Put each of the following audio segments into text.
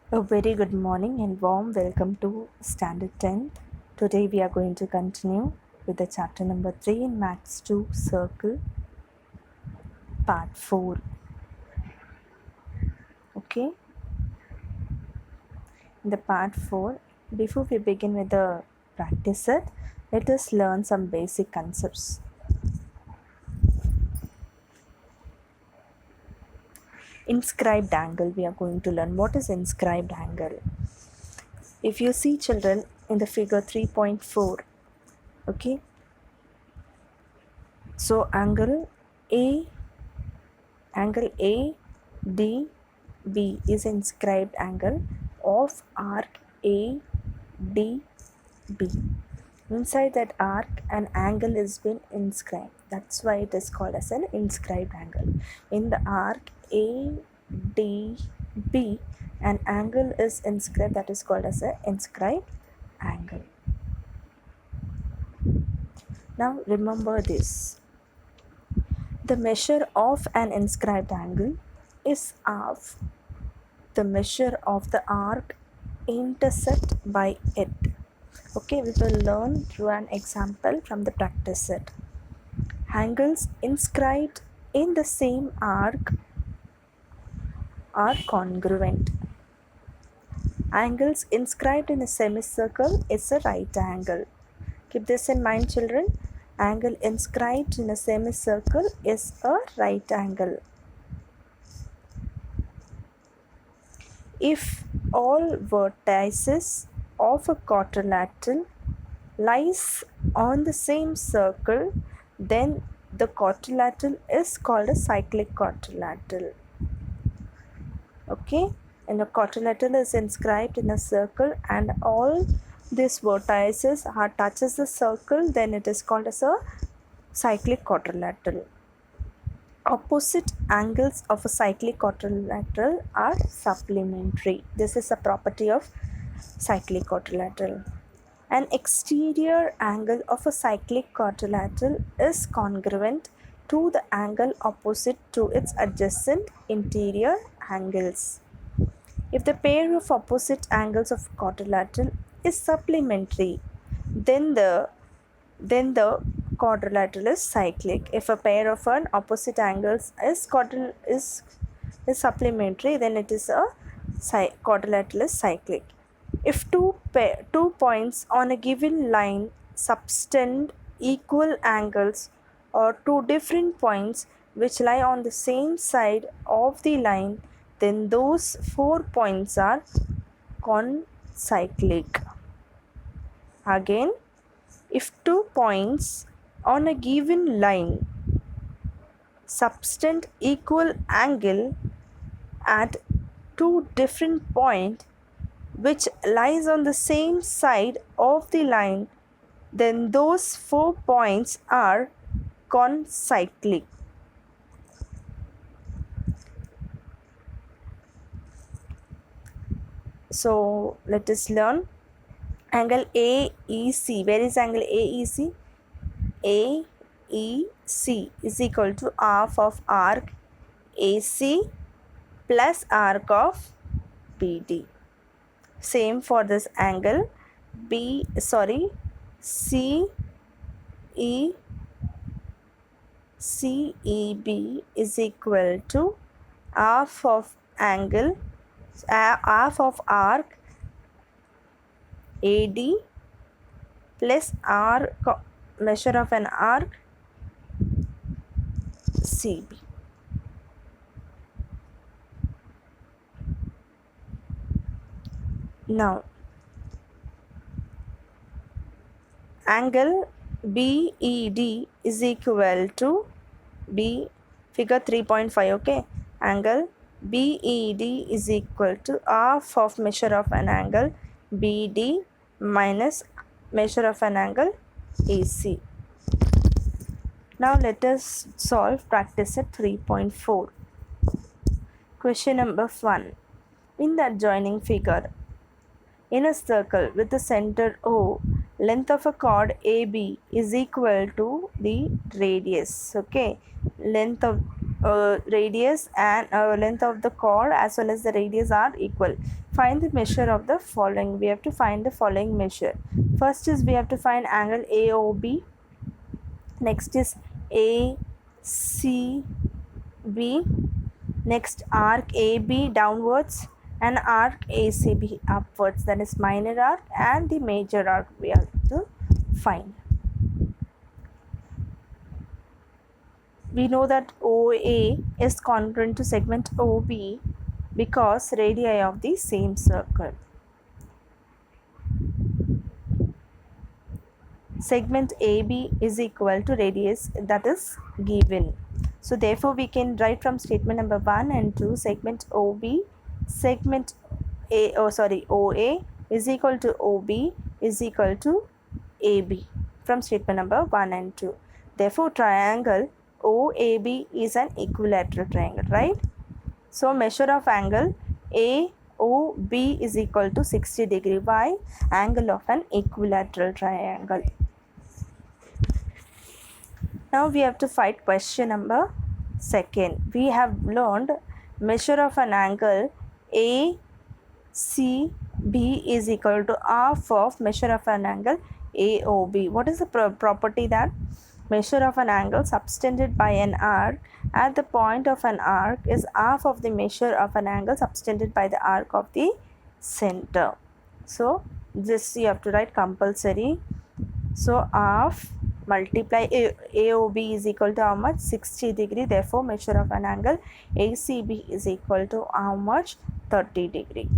A very good morning and warm welcome to Standard 10. Today we are going to continue with the chapter number 3 in Maths 2 Circle part 4. Okay, in the part 4, before we begin with the practice set, let us learn some basic concepts. Inscribed angle, we are going to learn what is inscribed angle. If you see children in the figure 3.4, okay, so angle ADB is inscribed angle of arc ADB. Inside that arc, an angle is been inscribed. That's why it is called as an inscribed angle. In the arc ADB, an angle is inscribed, that is called as an inscribed angle. Now remember this. The measure of an inscribed angle is half the measure of the arc intercept by it. Okay, we will learn through an example from the practice set. Angles inscribed in the same arc are congruent. Angles inscribed in a semicircle is a right angle. Keep this in mind, children. Angle inscribed in a semicircle is a right angle. If all vertices of a quadrilateral lies on the same circle, then the quadrilateral is called a cyclic quadrilateral. Okay, and a quadrilateral is inscribed in a circle and all these vertices touches the circle, then it is called as a cyclic quadrilateral. Opposite angles of a cyclic quadrilateral are supplementary. This is a property of cyclic quadrilateral. An exterior angle of a cyclic quadrilateral is congruent to the angle opposite to its adjacent interior angles. If the pair of opposite angles of quadrilateral is supplementary, then the quadrilateral is cyclic. If a pair of an opposite angles is supplementary, then it is a quadrilateral is cyclic. If two points on a given line subtend equal angles, or two different points which lie on the same side of the line, then those 4 points are concyclic. Again, if 2 points on a given line subtend equal angle at two different points which lies on the same side of the line, then those 4 points are concyclic. So let us learn angle AEC. Where is angle AEC? AEC is equal to half of arc AC plus arc of BD. Same for this angle CEB is equal to half of arc AD plus measure of an arc CB. Now, angle BED is equal to figure 3.5. Okay, angle BED is equal to half of measure of an angle BD minus measure of an angle AC. Now let us solve practice at 3.4. Question number 1. In the adjoining figure, in a circle with the center O, length of a chord AB is equal to the radius. Okay, length of radius and length of the chord as well as the radius are equal. Find the measure of the following. We have to find the following measure. First is we have to find angle AOB. Next is ACB. Next arc AB downwards and arc ACB upwards, that is minor arc and the major arc we have to find. We know that OA is congruent to segment OB because radii of the same circle. Segment AB is equal to radius that is given. So therefore we can write from statement number 1 and 2, segment OB, segment OA is equal to OB is equal to AB from statement number 1 and 2. Therefore triangle OAB is an equilateral triangle, right? So measure of angle AOB is equal to 60 degree by angle of an equilateral triangle. Now we have to find question number 2. We have learned measure of an angle ACB is equal to half of measure of an angle AOB. What is the property that measure of an angle subtended by an arc at the point of an arc is half of the measure of an angle subtended by the arc of the center. So this you have to write compulsory. So half multiply AOB is equal to how much? 60 degree. Therefore measure of an angle ACB is equal to how much? 30 degree.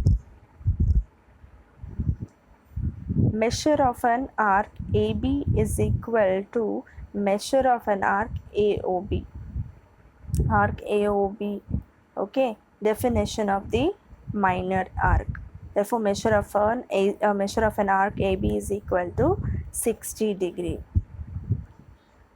Measure of an arc AB is equal to measure of an arc AOB. Arc AOB, okay, definition of the minor arc. Therefore measure of an arc AB is equal to 60 degree.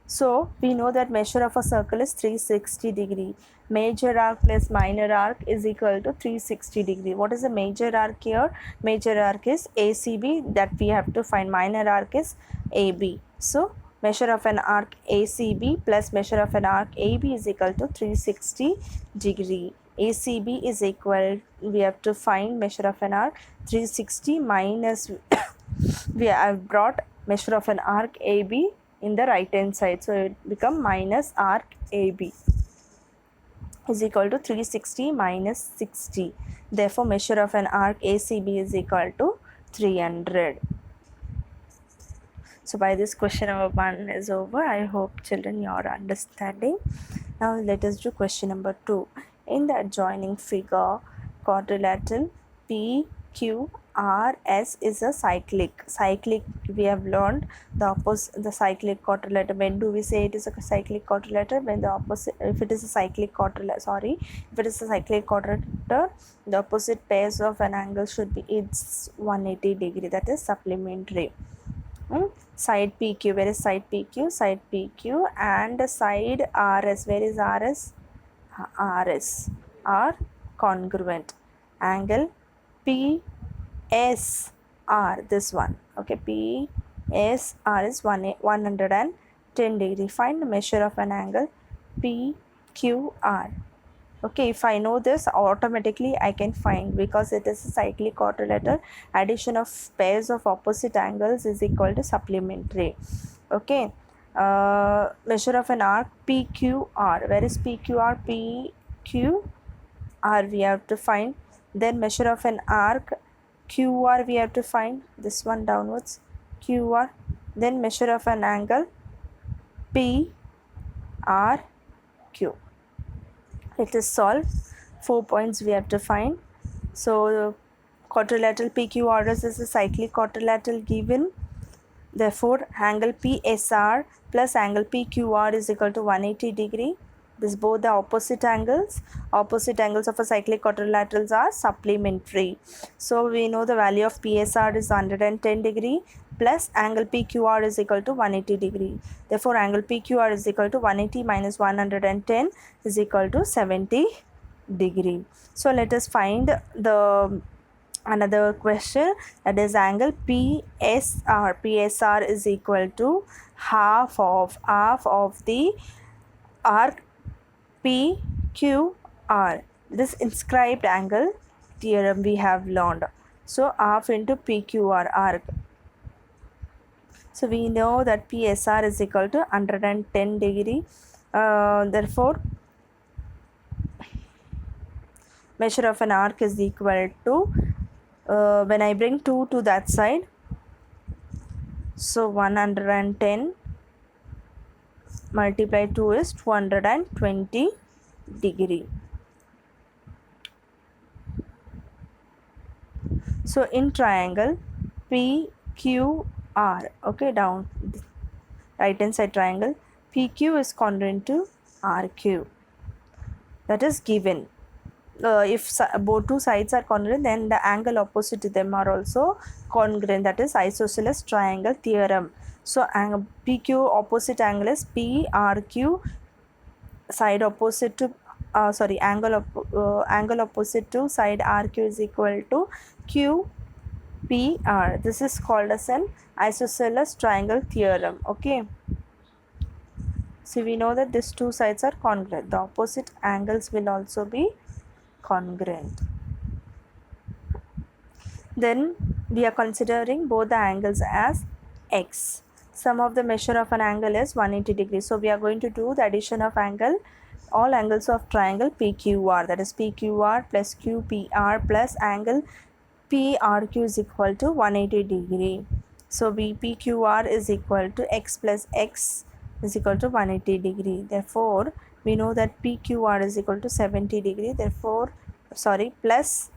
So we know that measure of a circle is 360 degree. Major arc plus minor arc is equal to 360 degree. What is the major arc here? Major arc is ACB, that we have to find. Minor arc is AB. So measure of an arc ACB plus measure of an arc AB is equal to 360 degree. ACB is equal, we have to find measure of an arc 360 minus we have brought measure of an arc AB in the right hand side, so it become minus arc AB is equal to 360 minus 60. Therefore measure of an arc ACB is equal to 300. So by this question number 1 is over. I hope children you are understanding. Now let us do question number 2. In the adjoining figure, quadrilateral PQRS is a cyclic. We have learned the cyclic quadrilateral. When do we say it is a cyclic quadrilateral? When the opposite, if it is a cyclic quadrilateral, the opposite pairs of an angle should be it's 180 degree. That is supplementary. Side PQ, where is side PQ? Side PQ and side RS, where is RS? RS are congruent. Angle PSR, this one, okay, PSR is 110 degree. Find the measure of an angle PQR. Okay, if I know this, automatically I can find, because it is a cyclic quadrilateral, addition of pairs of opposite angles is equal to supplementary. Okay, measure of an arc PQR, where is PQR? PQR we have to find. Then measure of an arc QR we have to find, this one downwards, QR. Then measure of an angle PRQ. Let us solve. 4 points we have to find. So quadrilateral PQRS is a cyclic quadrilateral given. Therefore angle PSR plus angle PQR is equal to 180 degree. This both the opposite angles. Opposite angles of a cyclic quadrilaterals are supplementary. So we know the value of PSR is 110 degree plus angle PQR is equal to 180 degree. Therefore angle PQR is equal to 180 minus 110 is equal to 70 degree. So let us find the another question, that is angle PSR. PSR is equal to half of the arc PQR. This inscribed angle theorem we have learned. So half into PQR arc. So we know that PSR is equal to 110 degree. Therefore, measure of an arc is equal to, when I bring 2 to that side, so 110 multiply 2 is 220 degree. So in triangle PQR, okay, down right hand side triangle, PQ is congruent to RQ. That is given. If both two sides are congruent, then the angle opposite to them are also congruent. That is isosceles triangle theorem. So PQ opposite angle is PRQ, side opposite to angle opposite to side RQ is equal to QPR. This is called as an isosceles triangle theorem. Okay. So we know that these two sides are congruent. The opposite angles will also be congruent. Then we are considering both the angles as x. Sum of the measure of an angle is 180 degrees. So we are going to do the addition of angle, all angles of triangle PQR, that is PQR plus QPR plus angle PRQ is equal to 180 degree. So PQR is equal to x plus x is equal to 180 degree. Therefore, we know that PQR is equal to 70 degree. Therefore, plus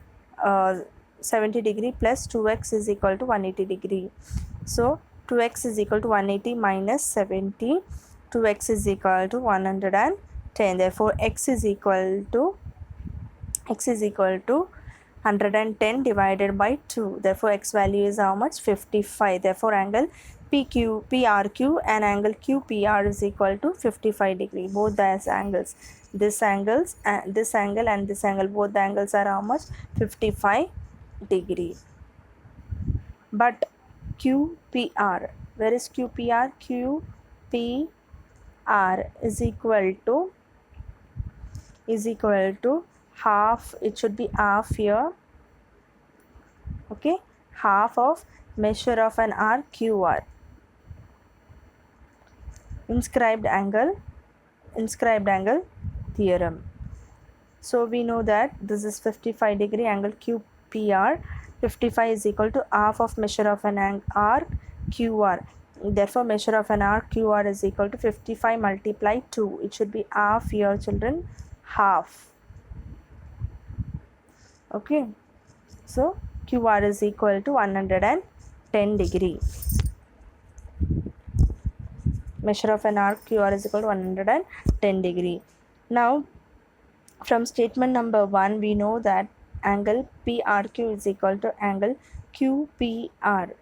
70 degree plus 2x is equal to 180 degree. So 2x is equal to 180 minus 70. 2x is equal to 110. Therefore, x is equal to 110 divided by 2. Therefore, x value is how much? 55. Therefore, angle PRQ and angle QPR is equal to 55 degree. Both the angles, this angle and this angle, both the angles are how much? 55 degree. But QPR, where is QPR? QPR is equal to half. It should be half here. Okay, half of measure of an arc QR. Inscribed angle theorem. So we know that this is 55 degree angle QPR. 55 is equal to half of measure of an arc QR. Therefore, measure of an arc QR is equal to 55 multiply 2. It should be half here, children. Half. Okay. So QR is equal to 110 degree. Measure of an arc QR is equal to 110 degree. Now, from statement number 1, we know that angle PRQ is equal to angle QPR.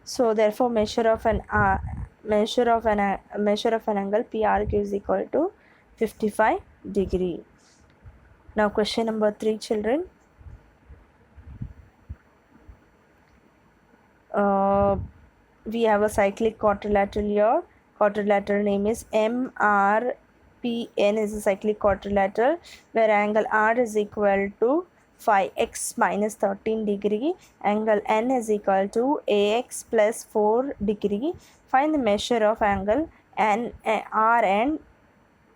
So therefore, measure of an angle PRQ is equal to 55 degree. Now, question number 3, children. We have a cyclic quadrilateral here. Quadrilateral name is MRPN is a cyclic quadrilateral where angle R is equal to 5x minus 13 degree. Angle N is equal to AX plus 4 degree. Find the measure of angle R and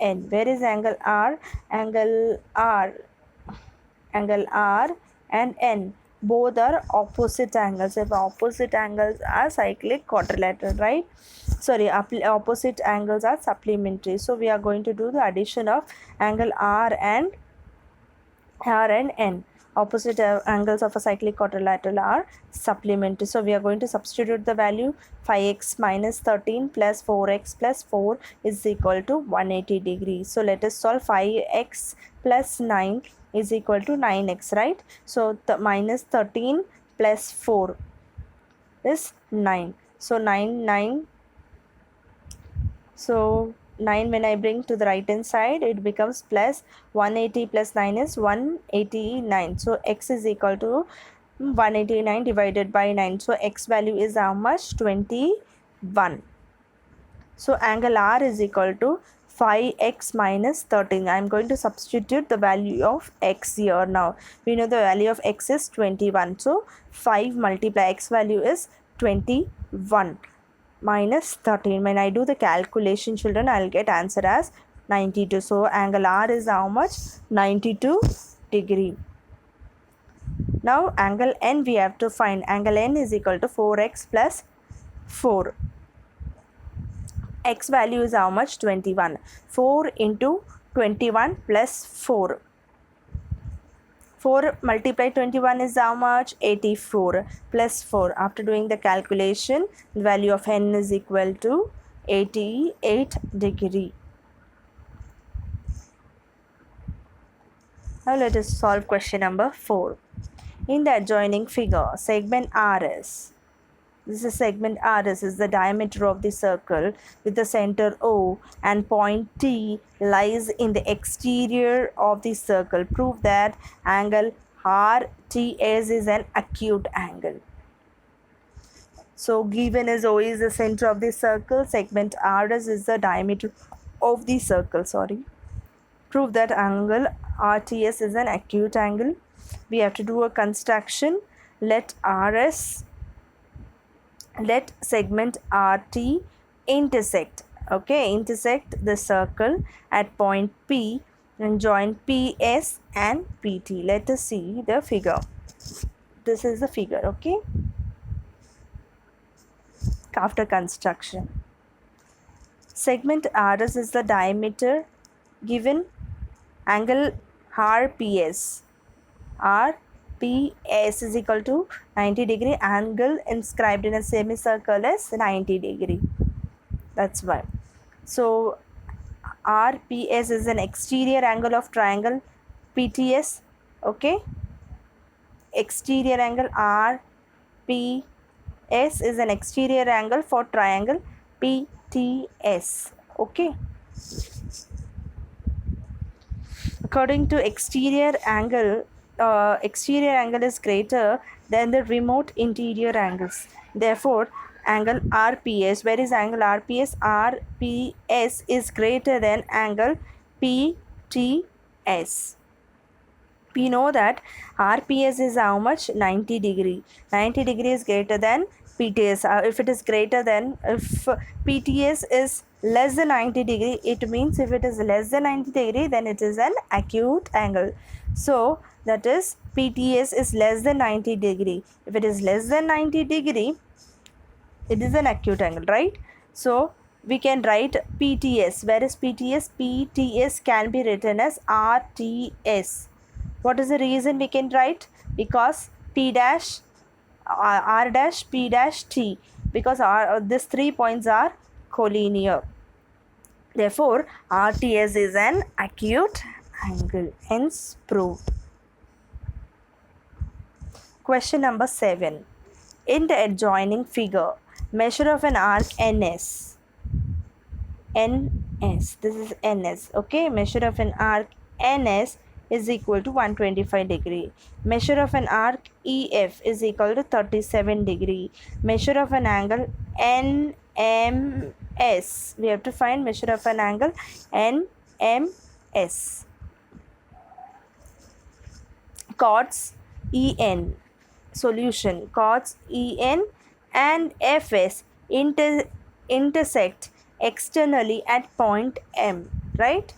N. Where is angle R? Angle R and N. Both are opposite angles. If opposite angles are cyclic quadrilateral, right? Sorry, opposite angles are supplementary. So we are going to do the addition of angle R and N. Opposite angles of a cyclic quadrilateral are supplementary. So we are going to substitute the value. 5x minus 13 plus 4x plus 4 is equal to 180 degrees. So let us solve. 5x plus 9 is equal to 9x, right? So the minus 13 plus 4 is 9. So 9 when I bring to the right hand side, it becomes plus 180 plus 9 is 189. So x is equal to 189 divided by 9. So x value is how much? 21. So angle R is equal to 5x minus 13. I am going to substitute the value of x here now. We know the value of x is 21. So 5 multiply x value is 21 minus 13. When I do the calculation, children, I will get answer as 92. So angle R is how much? 92 degree. Now angle N we have to find. Angle N is equal to 4x plus 4. X value is how much? 21. 4 into 21 plus 4. 4 multiplied 21 is how much? 84 plus 4. After doing the calculation, the value of N is equal to 88 degree. Now let us solve question number 4. In the adjoining figure, segment RS. This is segment RS is the diameter of the circle with the center O and point T lies in the exterior of the circle. Prove that angle RTS is an acute angle. So given as O is the center of the circle, segment RS is the diameter of the circle. Prove that angle RTS is an acute angle. We have to do a construction. Let segment RT intersect the circle at point P and join PS and PT. Let us see the figure. This is the figure, okay? After construction, segment RS is the diameter given angle RPS is equal to 90 degree. Angle inscribed in a semicircle is 90 degree. That's why. So RPS is an exterior angle of triangle PTS. Okay. Exterior angle RPS is an exterior angle for triangle PTS. Okay. According to exterior angle is greater than the remote interior angles. Therefore, angle RPS, where is angle RPS? RPS is greater than angle PTS. We know that RPS is how much? 90 degree. 90 degree is greater than PTS. If PTS is less than 90 degree, it means if it is less than 90 degree, then it is an acute angle. So that is PTS is less than 90 degree. If it is less than 90 degree, it is an acute angle, right? So we can write PTS. Where is PTS? PTS can be written as RTS. What is the reason we can write? Because P dash, R dash, P dash, T. Because these 3 points are collinear. Therefore, RTS is an acute angle. Hence proved. Question number 7. In the adjoining figure, measure of an arc NS. This is NS. Okay, measure of an arc NS is equal to 125 degree. Measure of an arc EF is equal to 37 degree. Measure of an angle NMS. We have to find measure of an angle NMS. Chords EN. Solution. Chords EN and FS intersect externally at point M, right?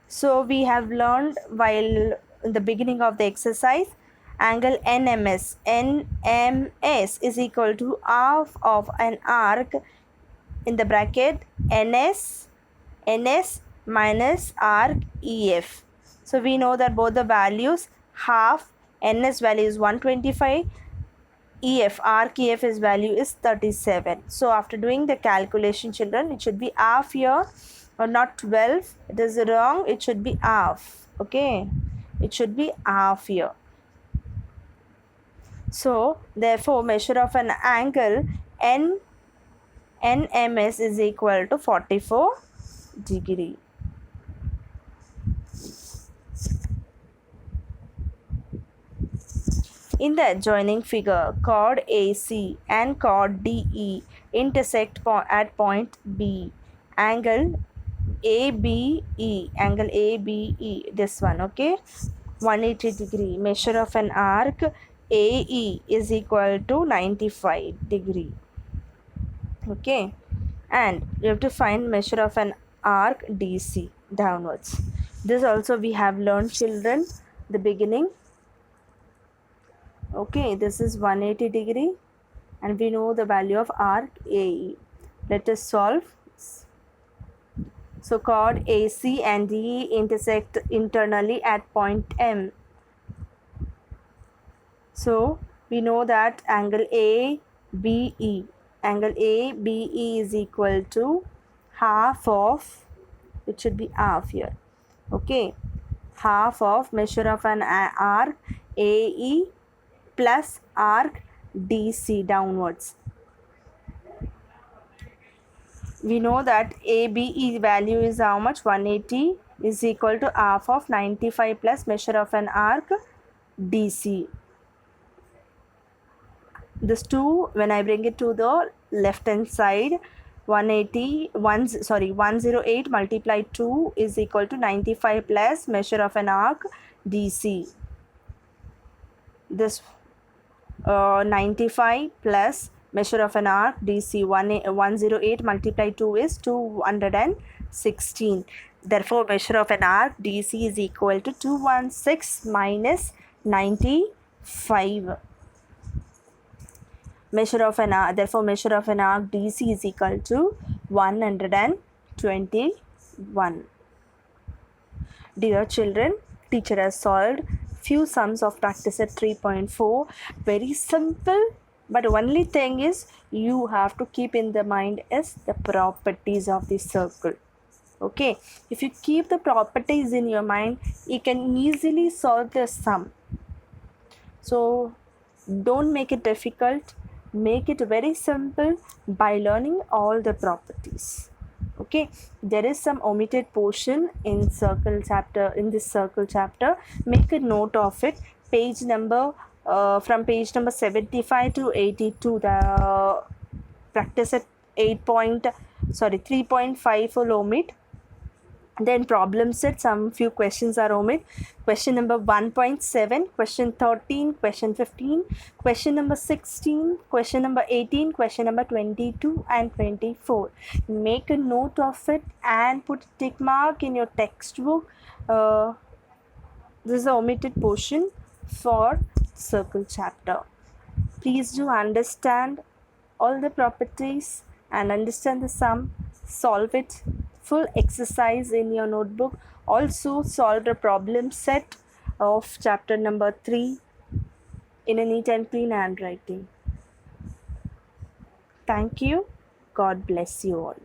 So we have learned while in the beginning of the exercise, angle NMS is equal to half of an arc in the bracket NS minus arc EF. So we know that both the values, half NS value is 125, arc EF is value is 37. So after doing the calculation, children, it should be half here or not 12. It is wrong. It should be half. Okay. It should be half here. So therefore, measure of an angle NMS is equal to 44 degree. In the adjoining figure, chord AC and chord DE intersect at point B. Angle ABE, angle ABE, this one, okay, 180 degree. Measure of an arc AE is equal to 95 degree, okay, and you have to find measure of an arc DC downwards. This also we have learned, children, the beginning, okay. This is 180 degree and we know the value of arc AE. Let us solve. So chord AC and DE intersect internally at point M. So we know that angle ABE, angle ABE is equal to half of, it should be half here, okay, half of measure of an arc AE plus arc DC downwards. We know that ABE value is how much? 180 is equal to half of 95 plus measure of an arc DC. This 2, when I bring it to the left hand side, 108 multiplied 2 is equal to 95 plus measure of an arc DC. This 95 plus measure of an arc DC, 108 multiplied 2 is 216. Therefore, measure of an arc DC is equal to 216 minus 95. Measure of an arc, therefore measure of an arc DC is equal to 121. Dear children, teacher has solved few sums of practice at 3.4. Very simple, but only thing is you have to keep in the mind is the properties of the circle. Okay, if you keep the properties in your mind, you can easily solve the sum. So don't make it difficult, make it very simple by learning all the properties. Okay, there is some omitted portion in circle chapter, in this circle chapter. Make a note of it. Page number from page number 75 to 82, the practice at 3.5 will omit. Then problem set, some few questions are omit. Question number 1.7, question 13, question 15, question number 16, question number 18, question number 22 and 24. Make a note of it and put a tick mark in your textbook. This is the omitted portion for circle chapter. Please do understand all the properties and understand the sum. Solve it. Full exercise in your notebook. Also solve the problem set of chapter number 3 in a neat and clean handwriting. Thank you. God bless you all.